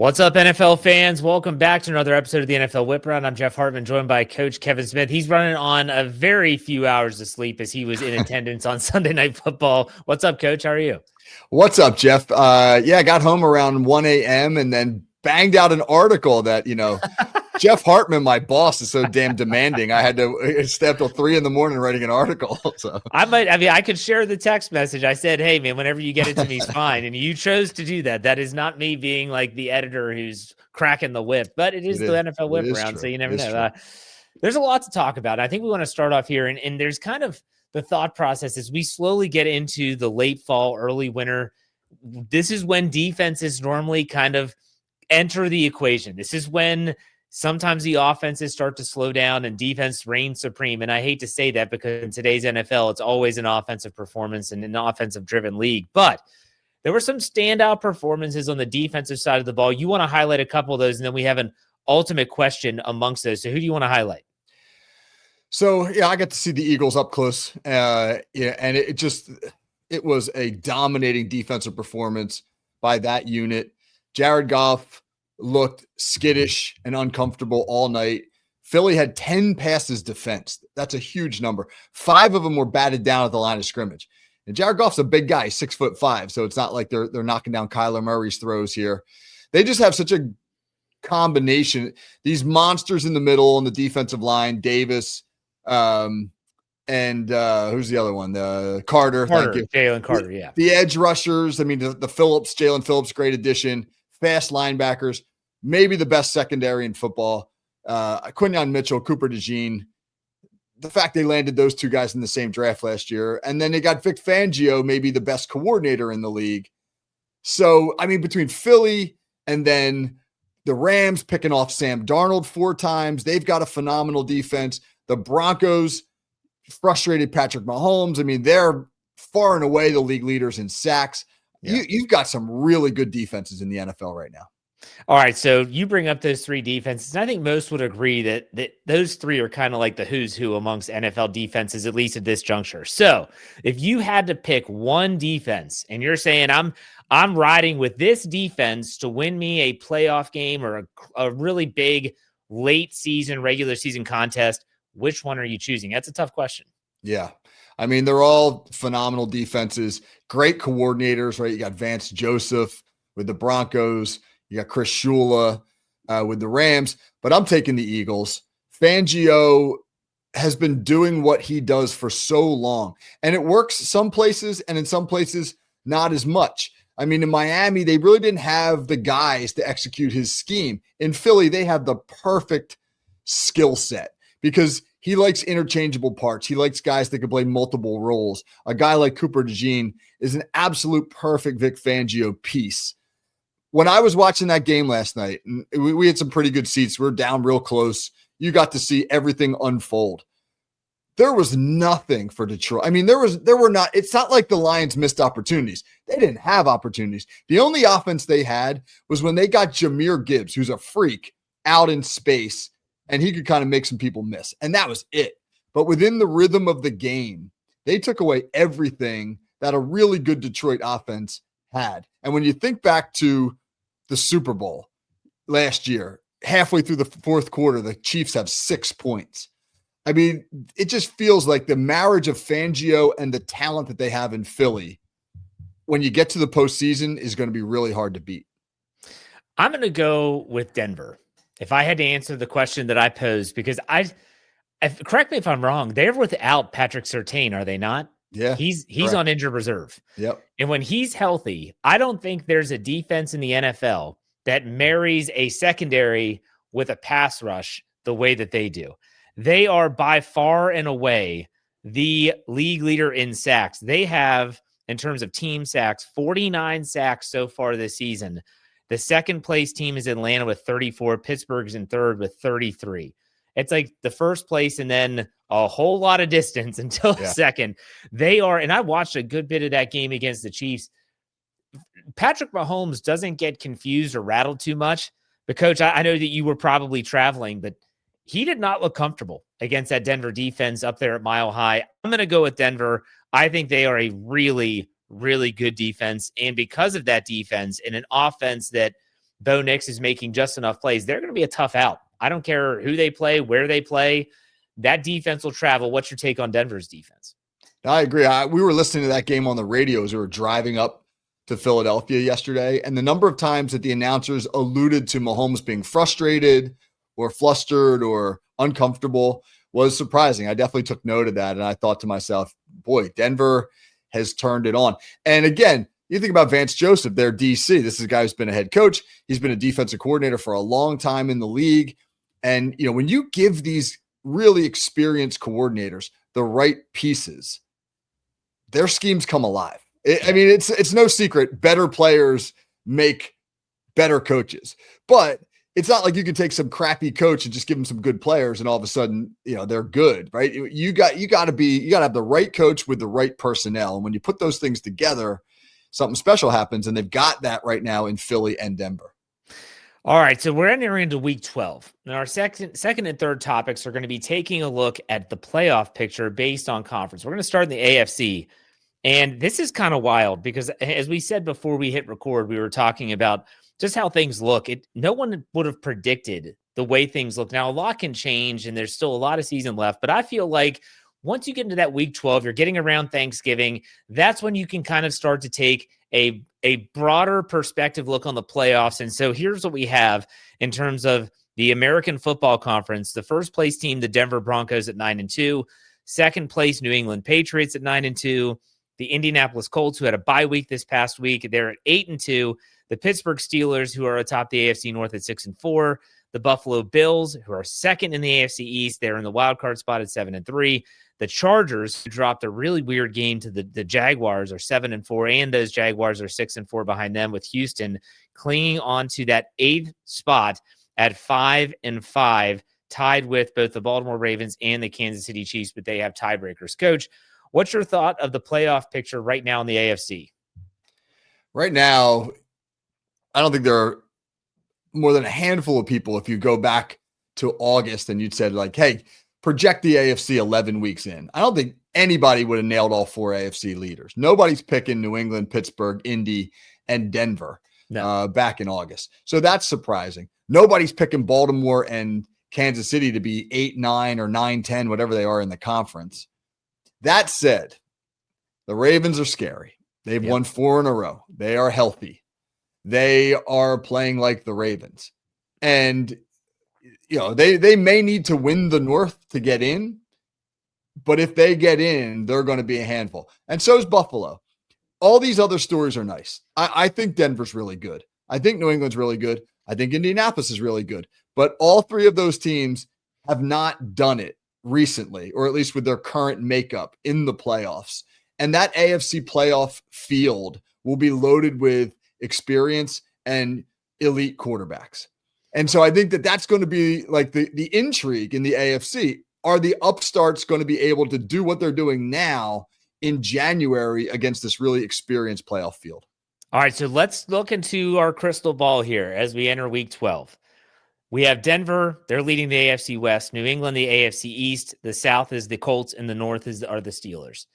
What's up, NFL fans? Welcome back to another episode of the NFL Whip Round. I'm Jeff Hartman, joined by Coach Kevin Smith. He's running on a very few hours of sleep as he was in attendance on Sunday Night Football. What's up, Coach? How are you? What's up, Jeff? I got home around 1 a.m. and then banged out an article that, Jeff Hartman, my boss, is so damn demanding. I had to stay up till 3 a.m. writing an article. So I could share the text message. I said, hey, man, whenever you get it to me, it's fine. And you chose to do that. That is not me being like the editor who's cracking the whip, but it is the NFL Whip Round, so you never know. There's a lot to talk about. I think we want to start off here, and there's kind of the thought process as we slowly get into the late fall, early winter. This is when defenses normally kind of enter the equation. This is when sometimes the offenses start to slow down and defense reigns supreme. And I hate to say that because in today's NFL, it's always an offensive performance and an offensive-driven league. But there were some standout performances on the defensive side of the ball. You want to highlight a couple of those, and then we have an ultimate question amongst those. So who do you want to highlight? So, I got to see the Eagles up close. And it was a dominating defensive performance by that unit. Jared Goff looked skittish and uncomfortable all night. Philly had 10 passes defensed. That's a huge number. 5 of them were batted down at the line of scrimmage. And Jared Goff's a big guy, 6'5", so it's not like they're knocking down Kyler Murray's throws here. They just have such a combination. These monsters in the middle on the defensive line, Davis, and who's the other one? Carter. Thank you. Jalen Carter, yeah. The edge rushers, the Jalen Phillips, great addition. Fast linebackers, maybe the best secondary in football. Quinyon Mitchell, Cooper DeJean. The fact they landed those two guys in the same draft last year. And then they got Vic Fangio, maybe the best coordinator in the league. So, between Philly and then the Rams picking off Sam Darnold 4 times, they've got a phenomenal defense. The Broncos frustrated Patrick Mahomes. They're far and away the league leaders in sacks. Yeah. You've got some really good defenses in the NFL right now. All right, so you bring up those 3 defenses, and I think most would agree that those 3 are kind of like the who's who amongst NFL defenses, at least at this juncture. So if you had to pick one defense, and you're saying I'm riding with this defense to win me a playoff game or a really big late season, regular season contest, which one are you choosing? That's a tough question. Yeah. They're all phenomenal defenses, great coordinators, right? You got Vance Joseph with the Broncos. You got Chris Shula with the Rams, but I'm taking the Eagles. Fangio has been doing what he does for so long, and it works some places and in some places not as much. In Miami, they really didn't have the guys to execute his scheme. In Philly, they have the perfect skill set because he likes interchangeable parts. He likes guys that can play multiple roles. A guy like Cooper DeJean is an absolute perfect Vic Fangio piece. When I was watching that game last night, and we had some pretty good seats. We were down real close. You got to see everything unfold. There was nothing for Detroit. There were not. It's not like the Lions missed opportunities. They didn't have opportunities. The only offense they had was when they got Jahmyr Gibbs, who's a freak, out in space, and he could kind of make some people miss. And that was it. But within the rhythm of the game, they took away everything that a really good Detroit offense had. And when you think back to the Super Bowl last year, halfway through the 4th quarter, the Chiefs have 6 points. It just feels like the marriage of Fangio and the talent that they have in Philly, when you get to the postseason, is going to be really hard to beat. I'm going to go with Denver. If I had to answer the question that I posed, because correct me if I'm wrong, they're without Patrick Surtain, are they not? Yeah. He's on injured reserve. Yep. And when he's healthy, I don't think there's a defense in the NFL that marries a secondary with a pass rush the way that they do. They are by far and away the league leader in sacks. They have, in terms of team sacks, 49 sacks so far this season. The second place team is Atlanta with 34. Pittsburgh's in third with 33. It's like the first place and then a whole lot of distance until second. They are, and I watched a good bit of that game against the Chiefs. Patrick Mahomes doesn't get confused or rattled too much. But, Coach, I know that you were probably traveling, but he did not look comfortable against that Denver defense up there at Mile High. I'm going to go with Denver. I think they are a really, really good defense. And because of that defense and an offense that Bo Nix is making just enough plays, they're going to be a tough out. I don't care who they play, where they play. That defense will travel. What's your take on Denver's defense? I agree. We were listening to that game on the radio as we were driving up to Philadelphia yesterday, and the number of times that the announcers alluded to Mahomes being frustrated or flustered or uncomfortable was surprising. I definitely took note of that, and I thought to myself, boy, Denver has turned it on. And again, you think about Vance Joseph, their DC. This is a guy who's been a head coach. He's been a defensive coordinator for a long time in the league. And, when you give these really experienced coordinators the right pieces, their schemes come alive. It's no secret. Better players make better coaches, but it's not like you can take some crappy coach and just give them some good players and all of a sudden, they're good, right? You got to have the right coach with the right personnel. And when you put those things together, something special happens. And they've got that right now in Philly and Denver. All right, so we're entering into week 12. Now, our second and third topics are going to be taking a look at the playoff picture based on conference. We're going to start in the AFC. And this is kind of wild because, as we said before we hit record, we were talking about just how things look. No one would have predicted the way things look. Now, a lot can change, and there's still a lot of season left. But I feel like once you get into that week 12, you're getting around Thanksgiving. That's when you can kind of start to take a broader perspective look on the playoffs. And so here's what we have in terms of the American Football Conference. The first place team, the Denver Broncos at 9-2. Second place, New England Patriots at 9-2. The Indianapolis Colts, who had a bye week this past week, they're at 8-2. The Pittsburgh Steelers, who are atop the AFC North at 6-4. The Buffalo Bills, who are second in the AFC East, they're in the wild card spot at 7-3. The Chargers, who dropped a really weird game to the Jaguars, are 7-4, and those Jaguars are 6-4 behind them, with Houston clinging on to that 8th spot at 5-5, tied with both the Baltimore Ravens and the Kansas City Chiefs, but they have tiebreakers. Coach, what's your thought of the playoff picture right now in the AFC? Right now, I don't think there are more than a handful of people, if you go back to August and you'd said, like, hey, project the AFC 11 weeks in. I don't think anybody would have nailed all 4 AFC leaders. Nobody's picking New England, Pittsburgh, Indy, and Denver back in August. So that's surprising. Nobody's picking Baltimore and Kansas City to be 8-9 or 9-10, whatever they are in the conference. That said, the Ravens are scary. They've won 4 in a row. They are healthy. They are playing like the Ravens. And, they may need to win the North to get in, but if they get in, they're going to be a handful. And so is Buffalo. All these other stories are nice. I think Denver's really good. I think New England's really good. I think Indianapolis is really good. But all 3 of those teams have not done it recently, or at least with their current makeup in the playoffs. And that AFC playoff field will be loaded with experience and elite quarterbacks. And so I think that that's going to be like the intrigue in the AFC. Are the upstarts going to be able to do what they're doing now in January against this really experienced playoff field? All right, so let's look into our crystal ball here as we enter week 12. We have Denver. They're leading the AFC West. New England, the AFC East. The South is the Colts, and the North are the Steelers.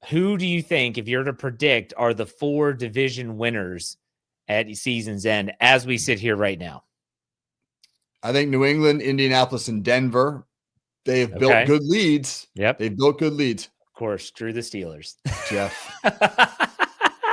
Who do you think, if you're to predict, are the 4 division winners at season's end as we sit here right now? I think New England, Indianapolis, and Denver, they have built good leads. Yep. They've built good leads. Of course, Drew the Steelers. Jeff.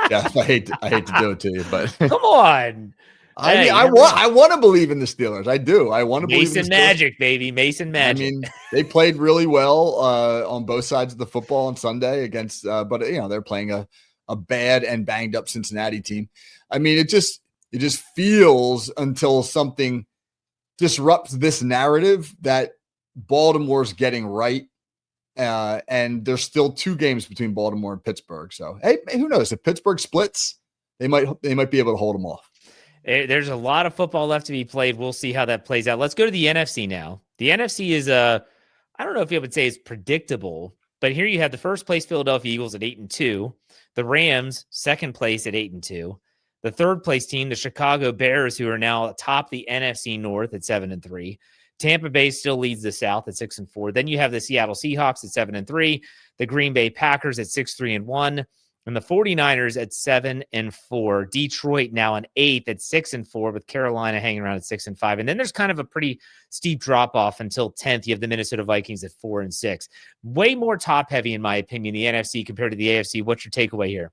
Jeff, I hate to do it to you, but come on. I want to believe in the Steelers. I do. I want to believe in Mason Magic, baby. Mason Magic. I mean, they played really well on both sides of the football on Sunday against, but they're playing a bad and banged up Cincinnati team. I mean, it just feels until something disrupts this narrative that Baltimore's getting right. And there's still 2 games between Baltimore and Pittsburgh. So, hey, who knows? If Pittsburgh splits, they might be able to hold them off. There's a lot of football left to be played. We'll see how that plays out. Let's go to the NFC now. The NFC is I don't know if you would say it's predictable, but here you have the first place Philadelphia Eagles at 8-2, the Rams second place at 8-2, the third place team, the Chicago Bears, who are now atop the NFC North at 7-3. Tampa Bay still leads the South at 6-4. Then you have the Seattle Seahawks at 7-3, the Green Bay Packers at 6-3-1, And the 49ers at 7-4. Detroit now an 8th at 6-4, with Carolina hanging around at 6-5. And then there's kind of a pretty steep drop off until 10th. You have the Minnesota Vikings at 4-6. Way more top heavy, in my opinion, the NFC compared to the AFC. What's your takeaway here?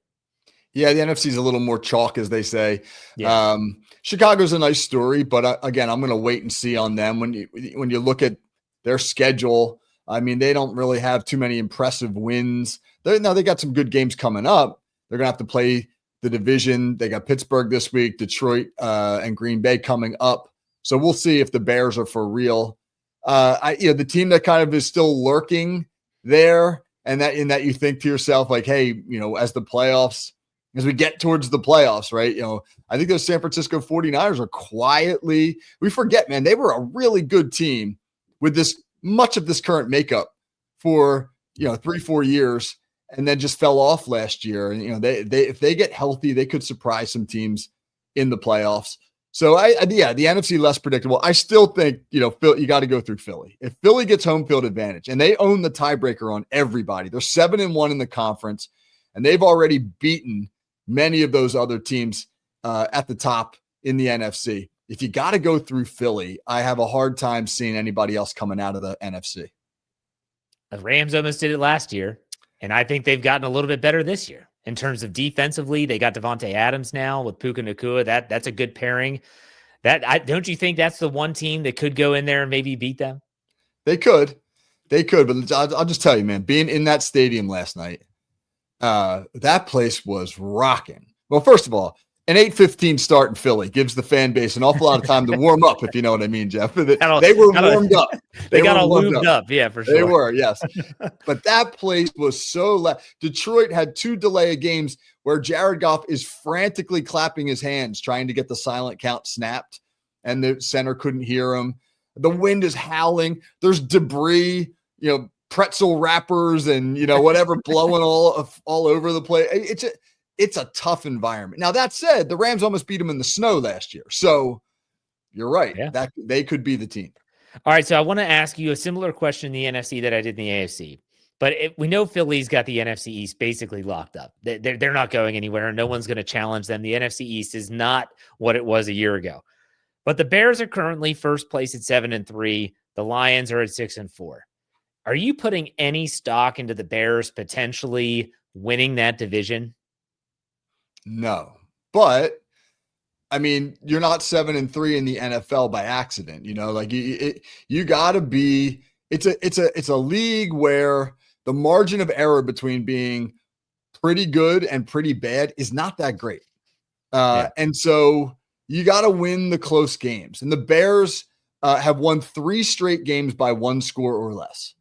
Yeah, the NFC is a little more chalk, as they say. Yeah. Chicago's a nice story, but again, I'm going to wait and see on them. When you look at their schedule, I mean, they don't really have too many impressive wins. They got some good games coming up. They're going to have to play the division. They got Pittsburgh this week, Detroit, and Green Bay coming up. So we'll see if the Bears are for real. The team that kind of is still lurking there, and that you think to yourself, like, hey, as we get towards the playoffs, right? I think those San Francisco 49ers are quietly, we forget, man, they were a really good team with much of this current makeup for, 3-4 years, and then just fell off last year. And, they if they get healthy, they could surprise some teams in the playoffs. So the NFC less predictable. I still think, Phil, you got to go through Philly. If Philly gets home field advantage, and they own the tiebreaker on everybody, they're 7-1 in the conference, and they've already beaten many of those other teams at the top in the NFC. If you got to go through Philly, I have a hard time seeing anybody else coming out of the NFC. The Rams almost did it last year, and I think they've gotten a little bit better this year in terms of defensively. They got Devontae Adams now with Puka Nacua. That's a good pairing. Don't you think that's the one team that could go in there and maybe beat them? They could, but I'll just tell you, man, being in that stadium last night, that place was rocking. Well, first of all, an 8:15 start in Philly gives the fan base an awful lot of time to warm up, if you know what I mean, Jeff. They were warmed up. They got all lubed up. Yeah, for sure. They were, yes. But that place was so loud. Detroit had 2 delay games where Jared Goff is frantically clapping his hands trying to get the silent count snapped, and the center couldn't hear him. The wind is howling. There's debris, pretzel wrappers and whatever blowing all over the place. It's a tough environment. Now, that said, the Rams almost beat them in the snow last year. So you're right. Yeah. That they could be the team. All right. So I want to ask you a similar question in the NFC that I did in the AFC. But we know Philly's got the NFC East basically locked up. They're not going anywhere. No one's going to challenge them. The NFC East is not what it was a year ago. But the Bears are currently first place at 7-3. The Lions are at 6-4. Are you putting any stock into the Bears potentially winning that division? No, but I mean, you're not 7-3 in the NFL by accident. You got to be. It's a league where the margin of error between being pretty good and pretty bad is not that great, and so you got to win the close games. And the Bears have won 3 straight games by 1 score or less.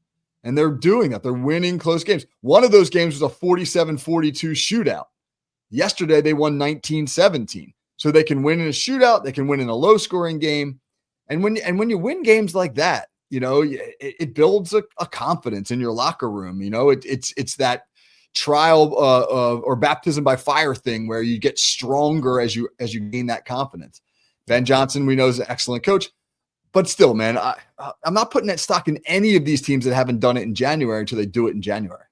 And they're doing that. They're winning close games. One of those games was a 47-42 shootout. Yesterday, they won 19-17. So they can win in a shootout. They can win in a low-scoring game. And when you win games like that, it builds a confidence in your locker room. It's that trial or baptism by fire thing where you get stronger as you gain that confidence. Ben Johnson, we know, is an excellent coach. But still, man, I'm not putting that stock in any of these teams that haven't done it in January until they do it in January.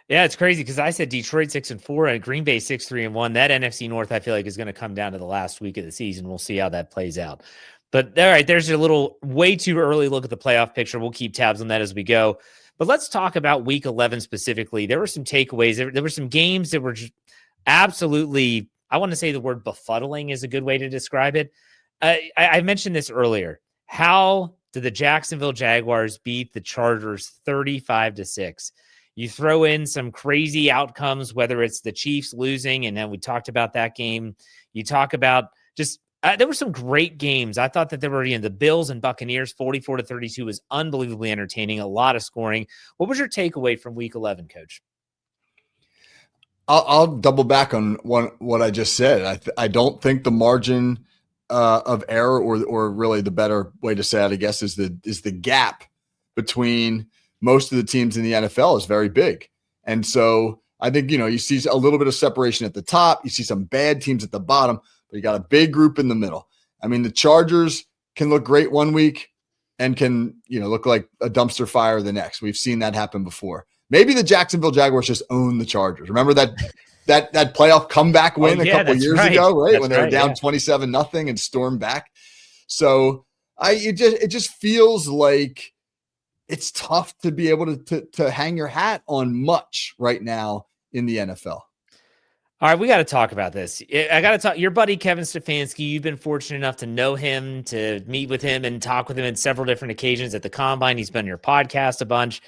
Yeah, it's crazy because I said Detroit 6-4 and Green Bay 6-3-1. That NFC North, I feel like, is going to come down to the last week of the season. We'll see how that plays out. But all right, there's a little way too early look at the playoff picture. We'll keep tabs on that as we go. But let's talk about Week 11 specifically. There were some takeaways. There were some games that were just absolutely, I want to say the word befuddling is a good way to describe it. I mentioned this earlier. How did the Jacksonville Jaguars beat the Chargers 35-6? You throw in some crazy outcomes, whether it's the Chiefs losing, and then we talked about that game. You talk about just there were some great games. I thought that there were the Bills and Buccaneers 44-32 was unbelievably entertaining, a lot of scoring. What was your takeaway from Week 11, Coach? I'll double back on what I just said. I don't think the margin of error, or really the better way to say it, I guess, is the gap between most of the teams in the NFL is very big. And so I think, you see a little bit of separation at the top. You see some bad teams at the bottom, but you got a big group in the middle. I mean, the Chargers can look great one week and can, look like a dumpster fire the next. We've seen that happen before. Maybe the Jacksonville Jaguars just own the Chargers. Remember that that playoff comeback win a couple that's years right. ago, right? That's When they were right, down yeah. 27-0 and stormed back. So it just feels like it's tough to be able to hang your hat on much right now in the NFL. All right, we got to talk about this. I got to talk. Your buddy Kevin Stefanski, you've been fortunate enough to know him, to meet with him and talk with him on several different occasions at the Combine. He's been on your podcast a bunch.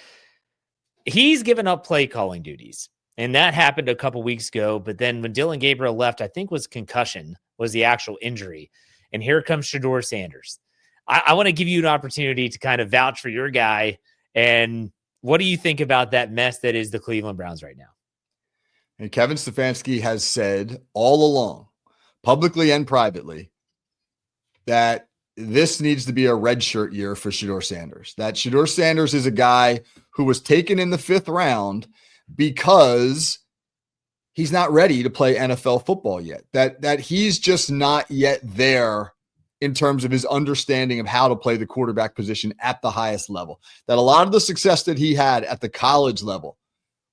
He's given up play calling duties, and that happened a couple weeks ago. But then when Dylan Gabriel left, I think was concussion was the actual injury. And here comes Shedeur Sanders. I want to give you an opportunity to kind of vouch for your guy. And what do you think about that mess that is the Cleveland Browns right now? And Kevin Stefanski has said all along, publicly and privately, that this needs to be a redshirt year for Shedeur Sanders. That Shedeur Sanders is a guy who was taken in the 5th round because he's not ready to play NFL football yet. That he's just not yet there in terms of his understanding of how to play the quarterback position at the highest level. That a lot of the success that he had at the college level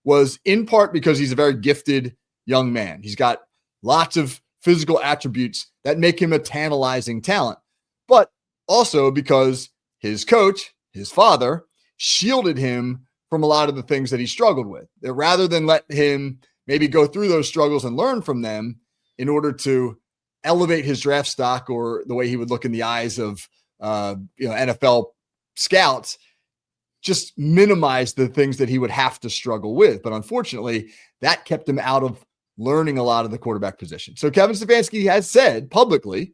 was in part because he's a very gifted young man. He's got lots of physical attributes that make him a tantalizing talent, but also because his coach, his father, shielded him from a lot of the things that he struggled with. That rather than let him maybe go through those struggles and learn from them in order to elevate his draft stock or the way he would look in the eyes of NFL scouts, just minimize the things that he would have to struggle with. But unfortunately, that kept him out of learning a lot of the quarterback position. So Kevin Stefanski has said publicly,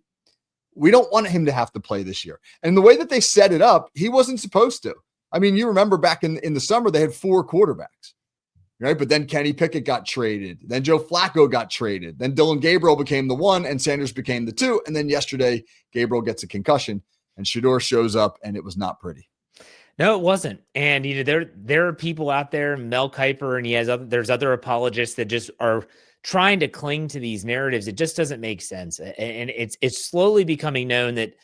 we don't want him to have to play this year. And the way that they set it up, he wasn't supposed to. I mean, you remember back in the summer, they had 4 quarterbacks, right? But then Kenny Pickett got traded. Then Joe Flacco got traded. Then Dylan Gabriel became the 1 and Sanders became the 2. And then yesterday, Gabriel gets a concussion and Shedeur shows up and it was not pretty. No, it wasn't. And there are people out there, Mel Kiper, and there's other apologists that just are trying to cling to these narratives. It just doesn't make sense. And it's slowly becoming known that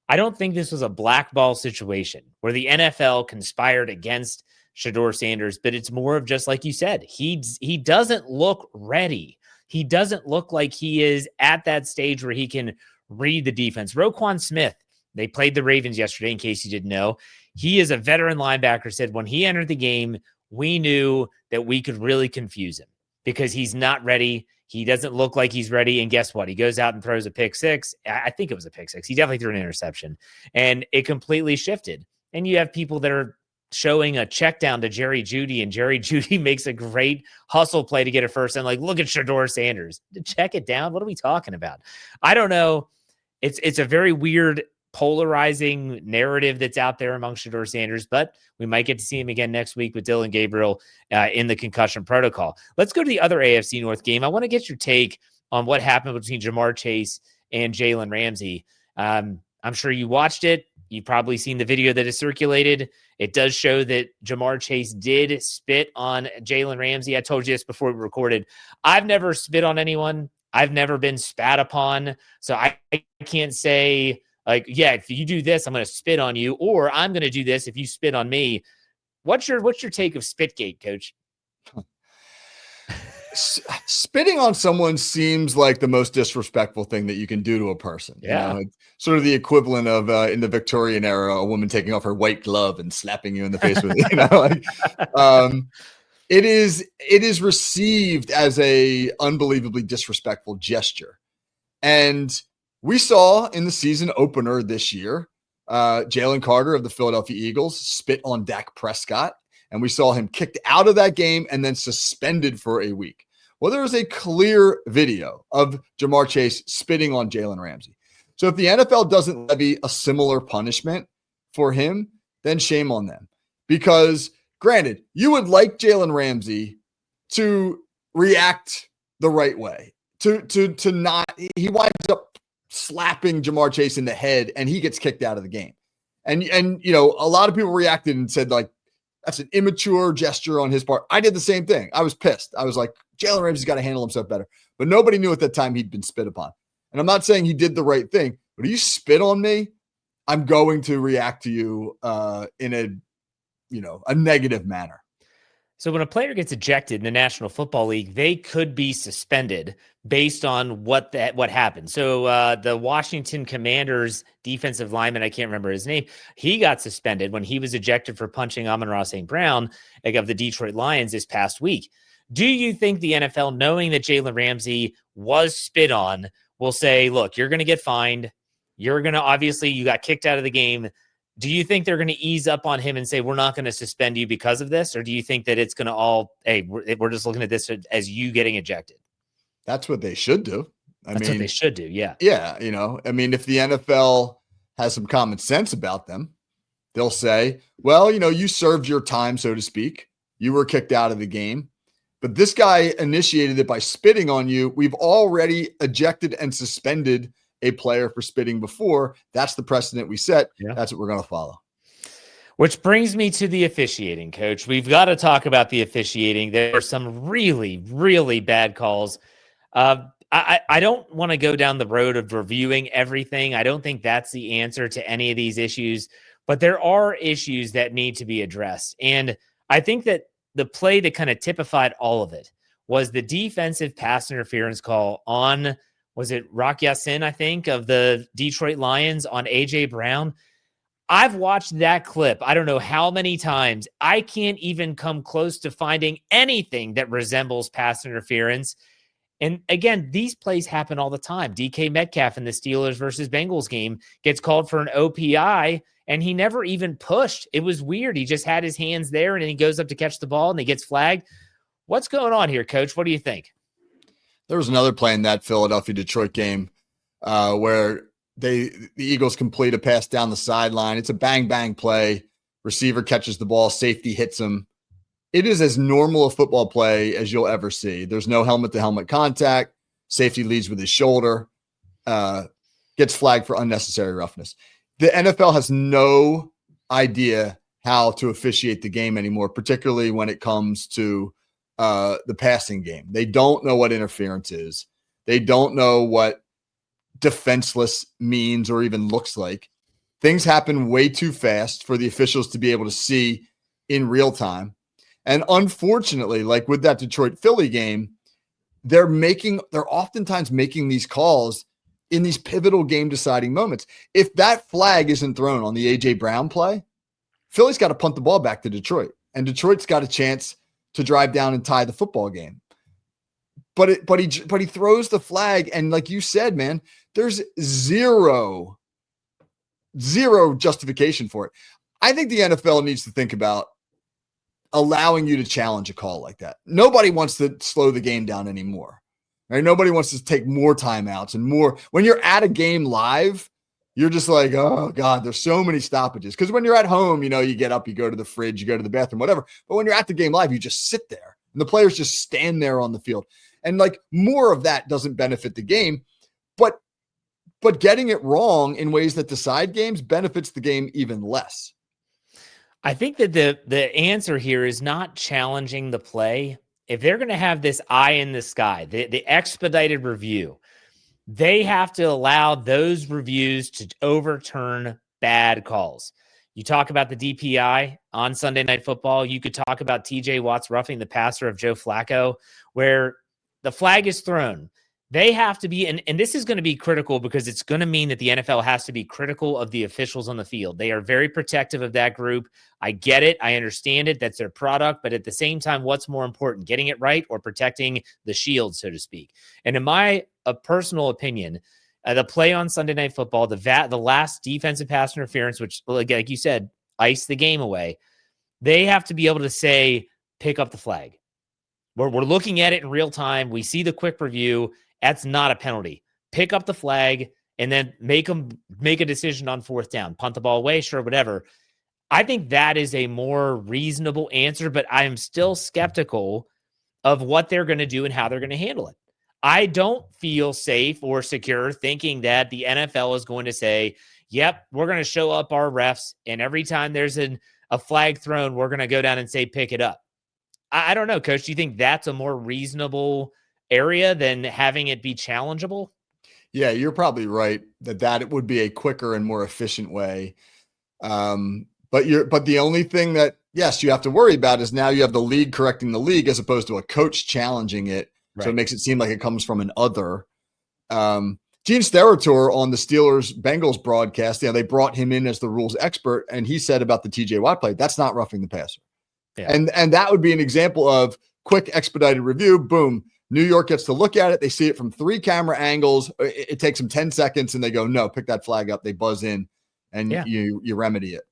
I don't think this was a blackball situation where the NFL conspired against Shedeur Sanders, but it's more of just like you said, he doesn't look ready. He doesn't look like he is at that stage where he can read the defense. Roquan Smith, they played the Ravens yesterday, in case you didn't know. He is a veteran linebacker, said when he entered the game, we knew that we could really confuse him because he's not ready. He doesn't look like he's ready. And guess what? He goes out and throws a pick six. I think it was a pick six. He definitely threw an interception and it completely shifted. And you have people that are showing a check down to Jerry Jeudy, and Jerry Jeudy makes a great hustle play to get it first. And like, look at Shedeur Sanders to check it down. What are we talking about? I don't know. It's a very weird, polarizing narrative that's out there among Shedeur Sanders, but we might get to see him again next week with Dylan Gabriel in the concussion protocol. Let's go to the other AFC North game. I want to get your take on what happened between Jamar Chase and Jalen Ramsey. I'm sure you watched it. You've probably seen the video that is circulated. It does show that Jamar Chase did spit on Jalen Ramsey. I told you this before we recorded. I've never spit on anyone. I've never been spat upon. So I can't say, like, yeah, if you do this, I'm going to spit on you, or I'm going to do this if you spit on me. What's your take of Spitgate, Coach? Spitting on someone seems like the most disrespectful thing that you can do to a person. Yeah. You know, it's sort of the equivalent of in the Victorian era, a woman taking off her white glove and slapping you in the face with it. You know, it is received as a unbelievably disrespectful gesture. And we saw in the season opener this year, Jalen Carter of the Philadelphia Eagles spit on Dak Prescott, and we saw him kicked out of that game and then suspended for a week. Well, there is a clear video of Jamar Chase spitting on Jalen Ramsey. So if the NFL doesn't levy a similar punishment for him, then shame on them. Because granted, you would like Jalen Ramsey to react the right way, to not, he winds up slapping Jamar Chase in the head and he gets kicked out of the game. And you know, a lot of people reacted and said, like, that's an immature gesture on his part. I did the same thing. I was pissed. I was like, Jalen Ramsey's got to handle himself better. But nobody knew at that time he'd been spit upon. And I'm not saying he did the right thing, but if you spit on me, I'm going to react to you in a negative manner. So when a player gets ejected in the National Football League, they could be suspended based on what happened. So the Washington Commanders defensive lineman, I can't remember his name, he got suspended when he was ejected for punching Amon-Ra St. Brown of the Detroit Lions this past week. Do you think the NFL, knowing that Jalen Ramsey was spit on, will say, look, you're going to get fined. You're going to, obviously, you got kicked out of the game. Do you think they're going to ease up on him and say, we're not going to suspend you because of this? Or do you think that it's going to all, hey, we're just looking at this as you getting ejected? That's what they should do. That's what they should do. Yeah. Yeah. If the NFL has some common sense about them, they'll say, well, you served your time, so to speak. You were kicked out of the game. But this guy initiated it by spitting on you. We've already ejected and suspended a player for spitting before. That's the precedent we set. Yeah. That's what we're going to follow. Which brings me to the officiating, Coach. We've got to talk about the officiating. There are some really, really bad calls. I don't want to go down the road of reviewing everything. I don't think that's the answer to any of these issues, but there are issues that need to be addressed. And I think that the play that kind of typified all of it was the defensive pass interference call on, was it Rock Ya-Sin, I think, of the Detroit Lions on A.J. Brown? I've watched that clip I don't know how many times. I can't even come close to finding anything that resembles pass interference. And again, these plays happen all the time. DK Metcalf in the Steelers versus Bengals game gets called for an OPI, and he never even pushed. It was weird. He just had his hands there, and then he goes up to catch the ball, and he gets flagged. What's going on here, Coach? What do you think? There was another play in that Philadelphia-Detroit game where the Eagles complete a pass down the sideline. It's a bang-bang play. Receiver catches the ball. Safety hits him. It is as normal a football play as you'll ever see. There's no helmet-to-helmet contact. Safety leads with his shoulder. Gets flagged for unnecessary roughness. The NFL has no idea how to officiate the game anymore, particularly when it comes to the passing game. They don't know what interference is. They don't know what defenseless means or even looks like. Things happen way too fast for the officials to be able to see in real time. And unfortunately, like with that Detroit-Philly game, they're oftentimes making these calls in these pivotal game-deciding moments. If that flag isn't thrown on the A.J. Brown play, Philly's got to punt the ball back to Detroit, and Detroit's got a chance to drive down and tie the football game. But he throws the flag, and like you said, man, there's zero justification for it. I think the NFL needs to think about allowing you to challenge a call like that. Nobody wants to slow the game down anymore. Right? Nobody wants to take more timeouts and more. When you're at a game live, you're just like, oh God, there's so many stoppages. Because when you're at home, you get up, you go to the fridge, you go to the bathroom, whatever. But when you're at the game live, you just sit there and the players just stand there on the field. And like more of that doesn't benefit the game, but getting it wrong in ways that decide games benefits the game even less. I think that the answer here is not challenging the play. If they're going to have this eye in the sky, the expedited review, they have to allow those reviews to overturn bad calls. You talk about the DPI on Sunday Night Football. You could talk about TJ Watt's roughing the passer of Joe Flacco, where the flag is thrown. They have to be, and this is going to be critical because it's going to mean that the NFL has to be critical of the officials on the field. They are very protective of that group. I get it. I understand it. That's their product. But at the same time, what's more important, getting it right or protecting the shield, so to speak? And in my personal opinion, the play on Sunday Night Football, the last defensive pass interference, which, like you said, iced the game away, they have to be able to say, pick up the flag. We're looking at it in real time. We see the quick review. That's not a penalty. Pick up the flag and then make a decision on fourth down. Punt the ball away, sure, whatever. I think that is a more reasonable answer, but I am still skeptical of what they're going to do and how they're going to handle it. I don't feel safe or secure thinking that the NFL is going to say, yep, we're going to show up our refs, and every time there's a flag thrown, we're going to go down and say, pick it up. I don't know, Coach. Do you think that's a more reasonable area than having it be challengeable? Yeah, you're probably right that it would be a quicker and more efficient way. But the only thing that yes, you have to worry about is now you have the league correcting the league as opposed to a coach challenging it. Right. So it makes it seem like it comes from an other. Gene Steratore on the Steelers-Bengals broadcast, they brought him in as the rules expert, and he said about the TJ Watt play, that's not roughing the passer. Yeah. And that would be an example of quick expedited review. Boom. New York gets to look at it. They see it from 3 camera angles. It takes them 10 seconds, and they go, no, pick that flag up. They buzz in, and you remedy it.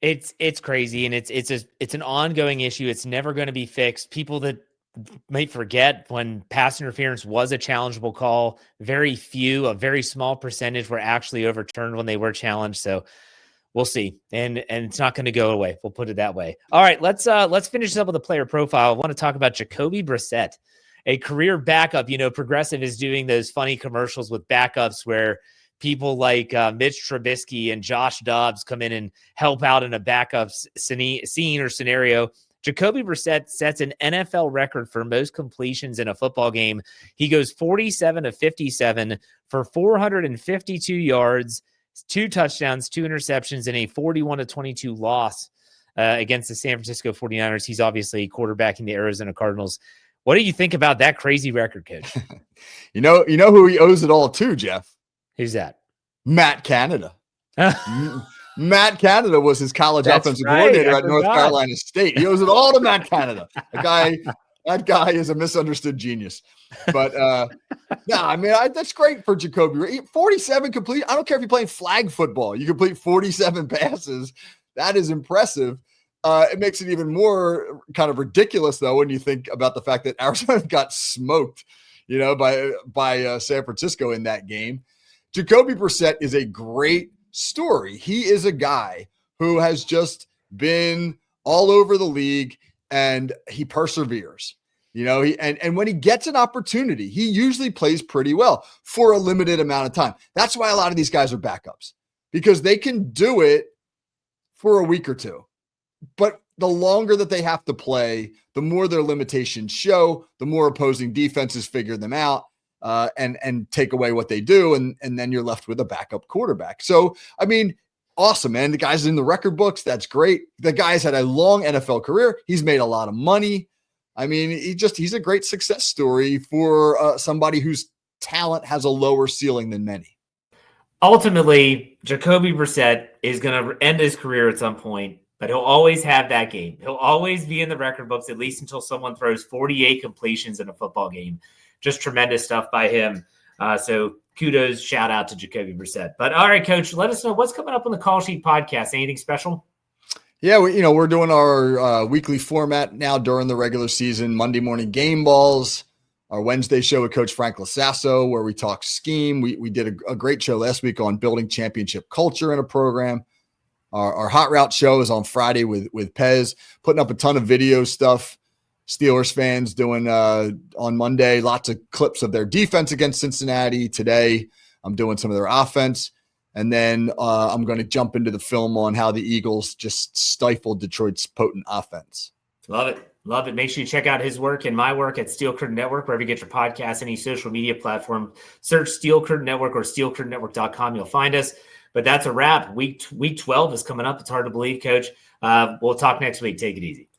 It's crazy, and it's an ongoing issue. It's never going to be fixed. People that may forget when pass interference was a challengeable call, a very small percentage were actually overturned when they were challenged. So we'll see. And it's not going to go away. We'll put it that way. All right, let's finish up with a player profile. I want to talk about Jacoby Brissett, a career backup. Progressive is doing those funny commercials with backups where people like Mitch Trubisky and Josh Dobbs come in and help out in a backup scene or scenario. Jacoby Brissett sets an NFL record for most completions in a football game. He goes 47 of 57 for 452 yards, 2 touchdowns, 2 interceptions, and a 41-22 loss against the San Francisco 49ers. He's obviously quarterbacking the Arizona Cardinals. What do you think about that crazy record, Coach? You know who he owes it all to, Jeff? Who's that? Matt Canada. Matt Canada was his college offensive coordinator at North Carolina State. He owes it all to Matt Canada. That guy is a misunderstood genius. But that's great for Jacoby. 47 complete. I don't care if you're playing flag football. You complete 47 passes. That is impressive. It makes it even more kind of ridiculous, though, when you think about the fact that Arizona got smoked, by San Francisco in that game. Jacoby Brissett is a great story. He is a guy who has just been all over the league, and he perseveres. And when he gets an opportunity, he usually plays pretty well for a limited amount of time. That's why a lot of these guys are backups, because they can do it for a week or two. But the longer that they have to play, the more their limitations show, the more opposing defenses figure them out and take away what they do. And then you're left with a backup quarterback. So, awesome, man. The guy's in the record books. That's great. The guy's had a long NFL career. He's made a lot of money. He's a great success story for somebody whose talent has a lower ceiling than many. Ultimately, Jacoby Brissett is going to end his career at some point, but he'll always have that game. He'll always be in the record books, at least until someone throws 48 completions in a football game. Just tremendous stuff by him. So kudos, shout out to Jacoby Brissett. But all right, Coach, let us know what's coming up on the Call Sheet podcast. Anything special? Yeah, we're doing our weekly format now during the regular season. Monday morning game balls. Our Wednesday show with Coach Frank Lasasso, where we talk scheme. We did a great show last week on building championship culture in a program. Our Hot Route show is on Friday with Pez, putting up a ton of video stuff. Steelers fans doing on Monday, lots of clips of their defense against Cincinnati. Today, I'm doing some of their offense. And then I'm going to jump into the film on how the Eagles just stifled Detroit's potent offense. Love it. Love it. Make sure you check out his work and my work at Steel Curtain Network, wherever you get your podcasts, any social media platform. Search Steel Curtain Network or steelcurtainnetwork.com. You'll find us. But that's a wrap. Week 12 is coming up. It's hard to believe, Coach. We'll talk next week. Take it easy.